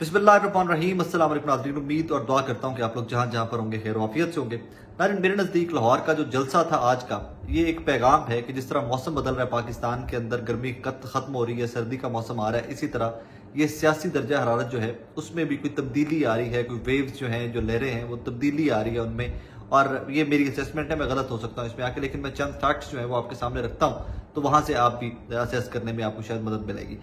बिस्मिल्लाहिर्रहमानिर्रहीम। अस्सलाम वालेकुम नाज़रीन, उम्मीद और दुआ करता हूँ कि आप लोग जहाँ जहाँ पर होंगे खैर वाफियत से होंगे। नाज़रीन, मेरे नज़दीक लाहौर का जो जलसा था आज का, ये एक पैगाम है कि जिस तरह मौसम बदल रहा है, पाकिस्तान के अंदर गर्मी खत्म हो रही है, सर्दी का मौसम आ रहा है, इसी तरह ये सियासी दर्जा हरारत जो है उसमें भी कोई तब्दीली आ रही है, कोई वेव्स जो हैं, जो लहरें हैं, वो तब्दीली आ रही है उनमें। और ये मेरी असेसमेंट है, मैं गलत हो सकता हूँ इसमें आके, लेकिन मैं चंद फैक्ट्स जो है वो आपके सामने रखता हूँ, तो वहां से आप भी असेस करने में आपको शायद मदद मिलेगी।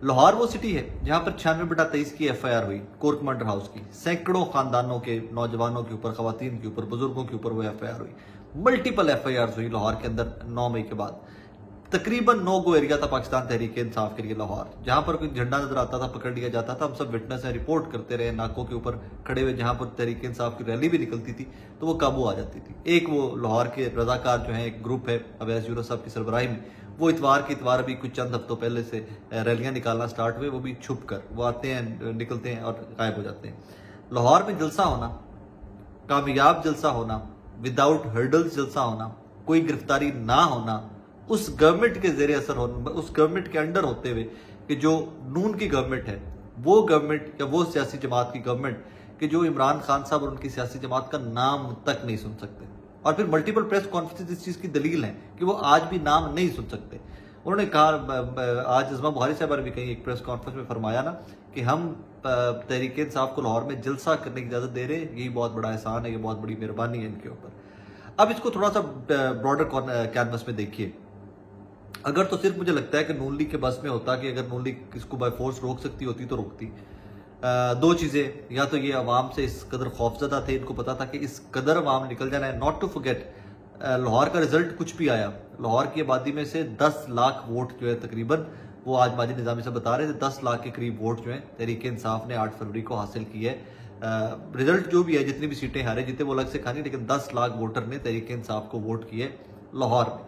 लाहौर वो सिटी है जहां पर 96/23 की FIR हुई कोर्ट मर्डर हाउस की। सैकड़ों खानदानों के नौजवानों के ऊपर, खवातीन के ऊपर, बुजुर्गों के ऊपर वो FIR हुई। मल्टीपल FIR हुई लाहौर के अंदर 9 मई के बाद। तकरीबन नो गो एरिया था पाकिस्तान तहरीक इंसाफ के लिए लाहौर, जहां पर कोई झंडा नजर आता था पकड़ लिया जाता था। हम सब विटनेस है, रिपोर्ट करते रहे, नाकों के ऊपर खड़े हुए, जहां पर तहरीक इंसाफ की रैली भी निकलती थी तो वो काबू आ जाती थी। एक वो लाहौर के रजाकार जो है, एक ग्रुप है अवैस यूनुस साहब की सरबराही में, वो इतवार के इतवार अभी कुछ चंद हफ्तों पहले से रैलियां निकालना स्टार्ट हुए, वो भी छुप कर वो आते हैं, निकलते हैं और गायब हो जाते हैं। लाहौर में जलसा होना, कामयाब जलसा होना, विदाउट हर्डल्स जलसा होना, कोई गिरफ्तारी ना होना, उस गवर्नमेंट के जेर असर होना, उस गवर्नमेंट के अंडर होते हुए कि जो नून की गवर्नमेंट है, वो गवर्नमेंट या वो सियासी जमात की गवर्नमेंट कि जो इमरान खान साहब और उनकी सियासी जमात का नाम तक नहीं सुन सकते। और फिर मल्टीपल प्रेस कॉन्फ्रेंस इस चीज की दलील है कि वो आज भी नाम नहीं सुन सकते। उन्होंने कहा, आज अज़मा बुहारी साहब ने भी कहीं एक प्रेस कॉन्फ्रेंस में फरमाया ना कि हम तहरीक इंसाफ को लाहौर में जलसा करने की इजाजत दे रहे हैं, यही बहुत बड़ा एहसान है, ये बहुत बड़ी मेहरबानी है इनके ऊपर। अब इसको थोड़ा सा ब्रॉडर कैनवस में देखिए। अगर तो सिर्फ मुझे लगता है कि नून लीग के बस में होता कि अगर नून लीग इसको बाय फोर्स रोक सकती होती तो रोकती। दो चीजें, या तो ये अवाम से इस कदर खौफजदा थे, इनको पता था कि इस कदर अवाम निकल जाना है। नॉट टू फॉरगेट, लाहौर का रिजल्ट कुछ भी आया, लाहौर की आबादी में से 10 लाख वोट जो है तकरीबन, वो आज माजिद निजामी से बता रहे थे, 10 लाख के करीब वोट जो है तहरीक इंसाफ ने 8 फरवरी को हासिल की है। रिजल्ट जो भी है, जितनी भी सीटें हारे जीते वो अलग से खानी, लेकिन 10 लाख वोटर ने तहरीक इंसाफ को वोट किए लाहौर में।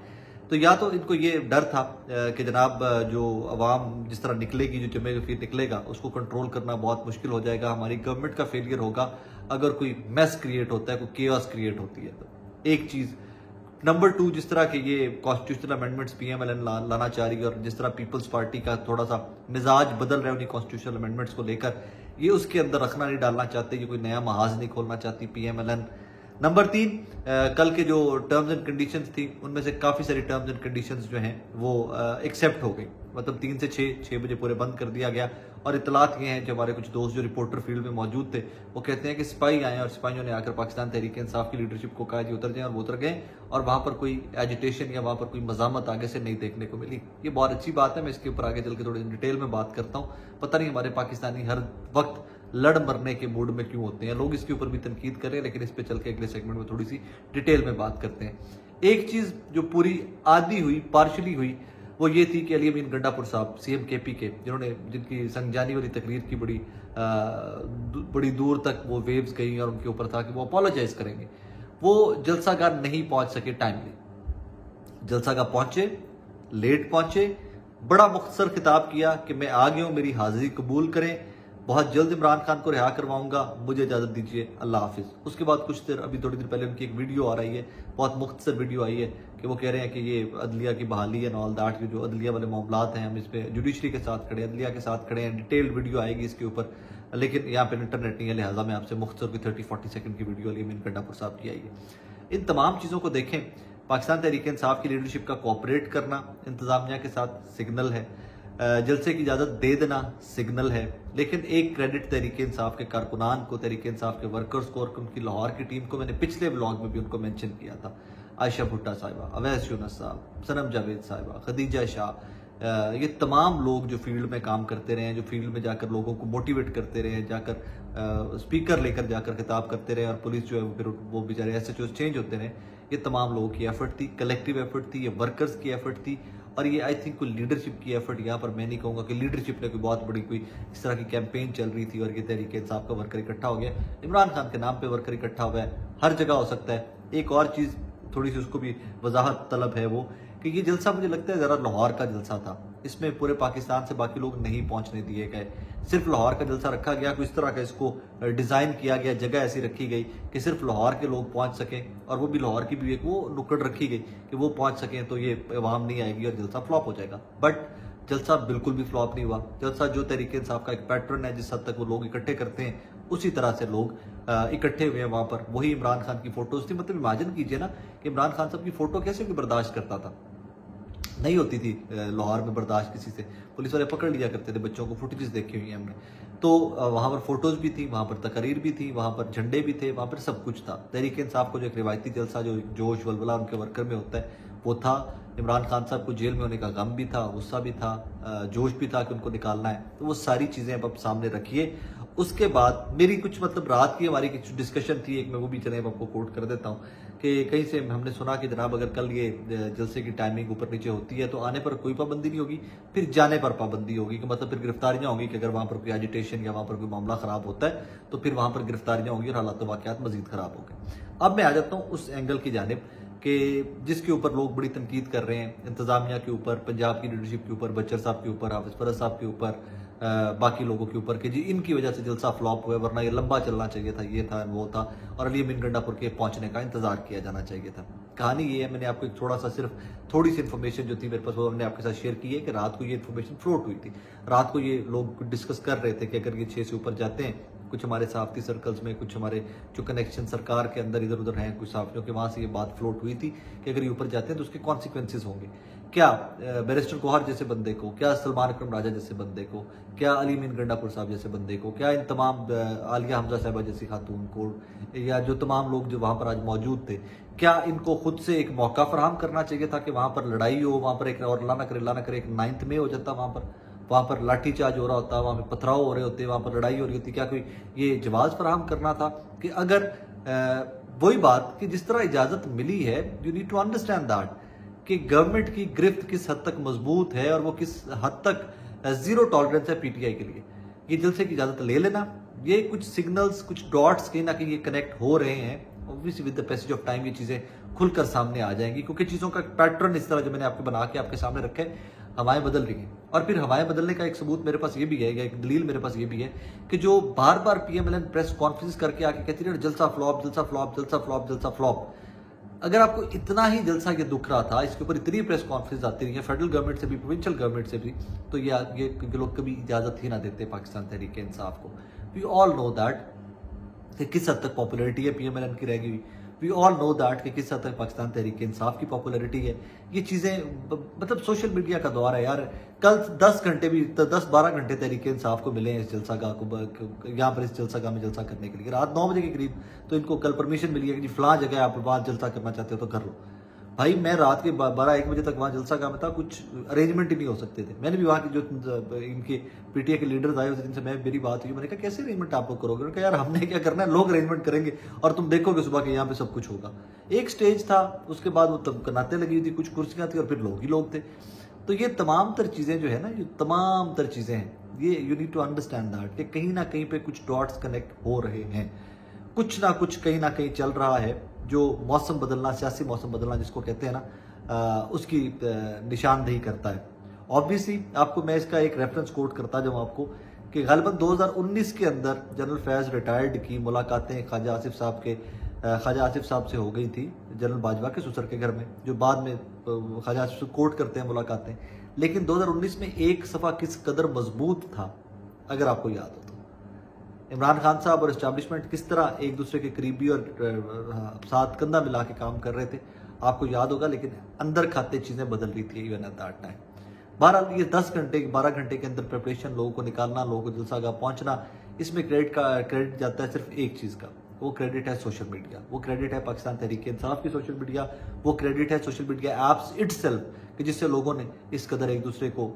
तो या तो इनको ये डर था कि जनाब जो अवाम जिस तरह निकलेगी, जो जमे फिर निकलेगा, उसको कंट्रोल करना बहुत मुश्किल हो जाएगा, हमारी गवर्नमेंट का फेलियर होगा अगर कोई मैस क्रिएट होता है, कोई केओस क्रिएट होती है। तो एक चीज। नंबर 2, जिस तरह के ये कॉन्स्टिट्यूशनल अमेंडमेंट्स PMLN लाना चाह रही है और जिस तरह पीपल्स पार्टी का थोड़ा सा मिजाज बदल रहा है उन्हीं कॉन्स्टिट्यूशनल अमेंडमेंट्स को लेकर, ये उसके अंदर रखना नहीं, डालना चाहते, ये कोई नया महाज नहीं खोलना चाहती PMLN। नंबर 3, कल के जो टर्म्स एंड कंडीशंस थी उनमें से काफी सारी टर्म्स एंड कंडीशंस जो हैं वो एक्सेप्ट हो गई, मतलब 3 से 6 बजे पूरे बंद कर दिया गया। और इतलात ये हैं, जो हमारे कुछ दोस्त जो रिपोर्टर फील्ड में मौजूद थे, वो कहते हैं कि सिपाही आए और सिपाहियों ने आकर पाकिस्तान तहरीक इंसाफ की लीडरशिप को कहा कि उतर जाए, और वो उतर गए और वहां पर कोई एजिटेशन या वहां पर कोई मजामत आगे से नहीं देखने को मिली। ये बहुत अच्छी बात है, मैं इसके ऊपर आगे चल के थोड़ी डिटेल में बात करता हूँ। पता नहीं हमारे पाकिस्तानी हर वक्त लड़ मरने के मूड में क्यों होते हैं, लोग इसके ऊपर भी तनकीद करें, लेकिन इस पे चल के अगले सेगमेंट में थोड़ी सी डिटेल में बात करते हैं। एक चीज जो पूरी आधी हुई, पार्शली हुई, वो ये थी कि अली अमीन गंडापुर साहब CM KP के, जिनकी संगजानी वाली तकरीर की बड़ी दूर तक वो वेव्स गई और उनके ऊपर था कि वो अपोलोजाइज करेंगे, वो जलसागार नहीं पहुंच सके टाइमली। जलसागार पहुंचे, लेट पहुंचे, बड़ा मुख्तसर खिताब किया कि मैं आ गया हूं, मेरी हाजिरी कबूल करें, बहुत जल्द इमरान खान को रिहा करवाऊंगा, मुझे इजाजत दीजिए, अल्लाह हाफिज। उसके बाद कुछ देर, अभी थोड़ी देर पहले उनकी एक वीडियो आ रही है, बहुत मुख्तसर वीडियो आई है कि वो कह रहे हैं कि ये अदलिया की बहाली है, ऑल दैट, जो अदलिया वाले मामलात हैं, हम इस पे जुडिशरी के साथ खड़े हैं, अदलिया के साथ खड़े हैं। डिटेल्ड वीडियो आएगी इसके ऊपर, लेकिन यहाँ पे इंटरनेट नहीं है, लिहाजा मैं आपसे मुख्तसर की 30-40 सेकंड की वीडियो अली अमीन गंडापुर साहब की आई है। इन तमाम चीज़ों को देखें, पाकिस्तान तहरीक इंसाफ की लीडरशिप का कोऑपरेट करना इंतजामिया के साथ सिग्नल है, जलसे की इजाजत दे देना सिग्नल है। लेकिन एक क्रेडिट तहरीक इंसाफ के कारकुनान को, तहरीक इंसाफ के वर्कर्स को और उनकी लाहौर की टीम को, मैंने पिछले व्लॉग में भी उनको मेंशन किया था। आयशा भुट्टा साहिबा, अवैस यूनुस साहब, सनम जावेद साहिबा, खदीजा शाह, ये तमाम लोग जो फील्ड में काम करते रहे हैं, जो फील्ड में जाकर लोगों को मोटिवेट करते रहे हैं, जाकर स्पीकर लेकर जाकर खिताब करते रहे, और पुलिस जो है फिर वो बेचारे SHO चेंज होते रहे, ये तमाम लोगों की एफर्ट थी, कलेक्टिव एफर्ट थी, ये वर्कर्स की एफर्ट थी। और ये आई थिंक कोई लीडरशिप की एफर्ट, यहाँ पर मैं नहीं कहूँगा कि लीडरशिप ने कोई बहुत बड़ी कोई इस तरह की कैंपेन चल रही थी और ये तहरीक इंसाफ का वर्कर इकट्ठा हो गया, इमरान खान के नाम पे वर्कर इकट्ठा हुआ है, हर जगह हो सकता है। एक और चीज़ थोड़ी सी उसको भी वजाहत तलब है वो कि ये जलसा मुझे लगता है ज़रा लाहौर का जलसा था, इसमें पूरे पाकिस्तान से बाकी लोग नहीं पहुंचने दिए गए, सिर्फ लाहौर का जलसा रखा गया, कुछ तरह का इसको डिज़ाइन किया गया, जगह ऐसी रखी गई कि सिर्फ लाहौर के लोग पहुंच सकें, और वो भी लाहौर की भी एक वो नुक्कड़ रखी गई कि वो पहुंच सकें, तो ये अवाम नहीं आएगी और जलसा फ्लॉप हो जाएगा। बट जलसा बिल्कुल भी फ्लॉप नहीं हुआ। जलसा जो तरीके इंसाफ का एक पैटर्न है, जिस हद तक वो लोग इकट्ठे करते हैं, उसी तरह से लोग इकट्ठे हुए हैं वहां पर। वही इमरान खान की फोटोज थी। मतलब इमेजिन कीजिए ना कि इमरान खान साहब की फोटो कैसे कोई बर्दाश्त करता था। नहीं होती थी लाहौर में बर्दाश्त किसी से, पुलिस वाले पकड़ लिया करते थे। बच्चों को फुटेजेस देखी हुई है हमने। तो वहां पर फोटोज भी थी, वहां पर तकरीर भी थी, वहां पर झंडे भी थे, वहां पर सब कुछ था। तहरीक इंसाफ को जो एक रिवायती जलसा जो जोश वलवला उनके वर्कर में होता है वो था। इमरान खान साहब को जेल में होने का गम भी था, गुस्सा भी था, जोश भी था कि उनको निकालना है। तो वो सारी चीजें अब सामने रखिए। उसके बाद मेरी कुछ मतलब रात की हमारी कुछ डिस्कशन थी, एक मैं वो भी चले आपको कोट कर देता हूँ कि कहीं से हमने सुना कि जनाब अगर कल ये जलसे की टाइमिंग ऊपर नीचे होती है तो आने पर कोई पाबंदी नहीं होगी, फिर जाने पर पाबंदी होगी। कि मतलब फिर गिरफ्तारियां होंगी कि अगर वहां पर कोई एजिटेशन या वहां पर कोई मामला खराब होता है तो फिर वहां पर गिरफ्तारियां होंगी और हालात वाकयात मजीद खराब हो गए। अब मैं आ जाता हूँ उस एंगल की जानिब कि जिसके ऊपर लोग बड़ी तनकीद कर रहे हैं, इंतजामिया के ऊपर, पंजाब की लीडरशिप के ऊपर, बच्चर साहब के ऊपर, हाफिज फरज साहब के ऊपर, बाकी लोगों के ऊपर कि जी इनकी वजह से जलसा फ्लॉप हुआ, वरना ये लंबा चलना चाहिए था, ये था वो था, और अली अमीन गंडापुर के पहुंचने का इंतजार किया जाना चाहिए था। कहानी ये है, मैंने आपको एक थोड़ी सी इन्फॉर्मेशन जो थी मेरे पास वो मैंने आपके साथ शेयर की है कि रात को ये इन्फॉर्मेशन फ्लोट हुई थी। रात को ये लोग डिस्कस कर रहे थे कि अगर ये 6 से ऊपर जाते हैं, कुछ हमारे सहाफती सर्कल्स में, कुछ हमारे जो कनेक्शन सरकार के अंदर इधर उधर हैं कुछ सहाफियों के, वहां से ये बात फ्लोट हुई थी कि अगर ये ऊपर जाते हैं तो उसके कॉन्सिक्वेंसेज होंगे। क्या बैरिस्टर कोहर जैसे बंदे को, क्या सलमान अकरम राजा जैसे बंदे को, क्या अली अमीन गंडापुर साहब जैसे बंदे को, क्या इन तमाम आलिया हमजा साहिबा जैसी खातून को, या जो तमाम लोग जो वहां पर आज मौजूद थे, क्या इनको खुद से एक मौका फराहम करना चाहिए था कि वहां पर लड़ाई हो, वहां पर एक और अल्लाह ना करे एक 9 मई हो जाता, वहां पर लाठीचार्ज हो रहा होता, वहां पर पथराव हो रहे होते, वहां पर लड़ाई हो रही होती। क्या कोई ये जवाब फराहम करना था कि अगर वही बात कि जिस तरह इजाजत मिली है, you need to understand that कि गवर्नमेंट की गिरफ्त किस हद तक मजबूत है और वो किस हद तक जीरो टॉलरेंस है पीटीआई के लिए। ये जलसे की इजाजत ले लेना, ये कुछ सिग्नल्स, कुछ डॉट्स कहीं ना कहीं ये कनेक्ट हो रहे हैं। Obviously with the passage of time ये चीजें खुलकर सामने आ जाएंगी, क्योंकि चीजों का पैटर्न इस तरह जो मैंने आपको बना के आपके सामने रखा है, हवाएं बदल रही हैं। और फिर हवाएं बदलने का एक सबूत मेरे पास ये भी है, या एक दलील मेरे पास ये भी है कि जो बार बार पीएमएलएन प्रेस कॉन्फ्रेंस करके आके कहती है जलसा फ्लॉप, जलसा फ्लॉप, जलसा फ्लॉप, जलसा फ्लॉप। अगर आपको इतना ही जलसा ये दुख रहा था, इसके ऊपर इतनी प्रेस कॉन्फ्रेंस आती रही है फेडरल गवर्नमेंट से भी, प्रोविंशियल गवर्नमेंट से भी, तो ये लोग कभी इजाजत ही ना देते पाकिस्तान तहरीक इंसाफ को। वी ऑल नो दैट कि किस हद तक पॉपुलैरिटी है पीएमएलएन की रह गई। वी ऑल नो दैट कि किस हद तक पाकिस्तान तहरीक इंसाफ की पॉपुलैरिटी है। ये चीजें मतलब सोशल मीडिया का दौर है यार। कल 10 घंटे भी 10-12 घंटे तहरीक इंसाफ को मिले हैं इस जलसा गाह को, यहाँ पर इस जलसा गाह में जलसा करने के लिए। रात 9 बजे के करीब तो इनको कल परमिशन मिली है कि जी फलां जगह आप वहां जलसा करना चाहते हो तो कर लो। भाई मैं रात के 12-1 बजे तक वहां जलसा गाह में था, कुछ अरेंजमेंट ही नहीं हो सकते थे। मैंने भी वहां के जो इनके पीटीआई के लीडर्स आए उस दिन से मेरी बात हुई, मैंने कहा कैसे अरेंजमेंट आप लोग करोगे? उन्होंने कहा यार हमने क्या करना है, लोग अरेंजमेंट करेंगे और तुम देखोगे सुबह के यहाँ पे सब कुछ होगा। एक स्टेज था, उसके बाद वो तब कनाते लगी हुई थी, कुछ कुर्सियां थी और फिर लोग ही लोग थे। तो ये तमाम तर चीजें जो है ना, ये तमाम तर चीजें हैं, ये you need to understand that कि कहीं ना कहीं पे कुछ डॉट्स कनेक्ट हो रहे हैं, कुछ ना कुछ कहीं ना कहीं चल रहा है जो मौसम बदलना, सियासी मौसम बदलना जिसको कहते हैं ना, उसकी निशानदेही करता है। ऑब्वियसली आपको मैं इसका एक रेफरेंस कोट करता जाऊं आपको कि गालिबन 2019 के अंदर जनरल फैज रिटायर्ड की मुलाकातें ख्वाजा आसिफ साहब से हो गई थी, जनरल बाजवा के ससुर के घर में, जो बाद में ख्वाजा आसिफ से कोट करते हैं मुलाकातें। लेकिन 2019 में एक सफ़ा किस कदर मजबूत था अगर आपको याद हो तो। इमरान खान साहब और एस्टैब्लिशमेंट किस तरह एक दूसरे के करीबी और साथ कंधा मिला के काम कर रहे थे, आपको याद होगा। लेकिन अंदर खाते चीजें बदल रही थी इवन एट दैट टाइम। बहरहाल ये 10-12 घंटे के अंदर प्रिपरेशन, लोगों को निकालना, लोगों को जलसा गाह पहुंचना, इसमें क्रेडिट जाता है सिर्फ एक चीज का, वो क्रेडिट है सोशल मीडिया, वो क्रेडिट है पाकिस्तान तहरीक इंसाफ की सोशल मीडिया, वो क्रेडिट है सोशल मीडिया एप्स इटसेल्फ कि जिससे लोगों ने इस कदर एक दूसरे को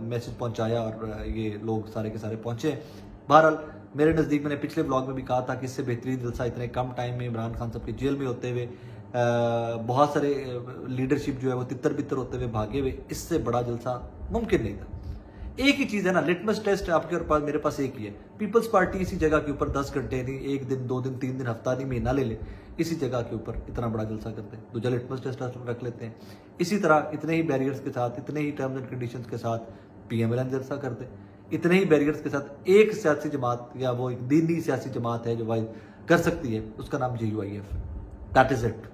मैसेज पहुंचाया और ये लोग सारे के सारे पहुंचे। बहरहाल मेरे नज़दीक, मैंने पिछले ब्लॉग में भी कहा था कि इससे बेहतरीन जलसा इतने कम टाइम में इमरान खान साहब के जेल में होते हुए, बहुत सारे लीडरशिप जो है वो तितर बितर होते हुए भागे हुए, इससे बड़ा जलसा मुमकिन नहीं था। एक ही चीज है ना, लिटमस टेस्ट आपके और पास, मेरे पास एक ही है। पीपल्स पार्टी इसी जगह के ऊपर 10 घंटे नहीं, 1 दिन, 2 दिन, 3 दिन, हफ्ता नहीं, महीना ले ले, इसी जगह के ऊपर इतना बड़ा जलसा करते हैं। दूसरा लिटमस टेस्ट रख लेते हैं, इसी तरह इतने ही बैरियर्स के साथ, इतने ही टर्म्स एंड कंडीशंस के साथ पीएमएलएन जलसा करते, इतने ही बैरियर्स के साथ एक सियासी जमात या वो एक दीनी सियासी जमात है जो भाई कर सकती है, उसका नाम JUIF, दैट इज इट।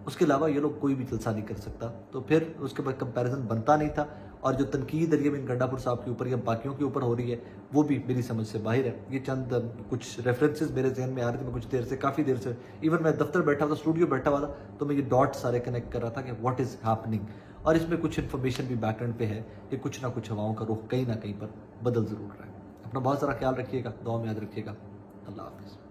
उसके अलावा ये लोग कोई भी जलसा नहीं कर सकता। तो फिर उसके बाद कंपैरिजन बनता नहीं था। और जो तनकीद अली अमीन गंडापुर साहब के ऊपर या बाकियों के ऊपर हो रही है वो भी मेरी समझ से बाहर है। ये चंद कुछ रेफरेंसेस मेरे जहन में आ रहे थे, मैं कुछ देर से, काफ़ी देर से, इवन मैं दफ्तर बैठा था, स्टूडियो बैठा हुआ था, तो मैं ये डॉट सारे कनेक्ट कर रहा था कि व्हाट इज़ हैपनिंग। और इसमें कुछ इन्फॉर्मेशन भी बैकग्राउंड पे है कि कुछ ना कुछ हवाओं का रुख कहीं ना कहीं पर बदल ज़रूर रहा है। अपना बहुत सारा ख्याल रखिएगा, दुआ में याद रखिएगा। अल्लाह हाफिज़।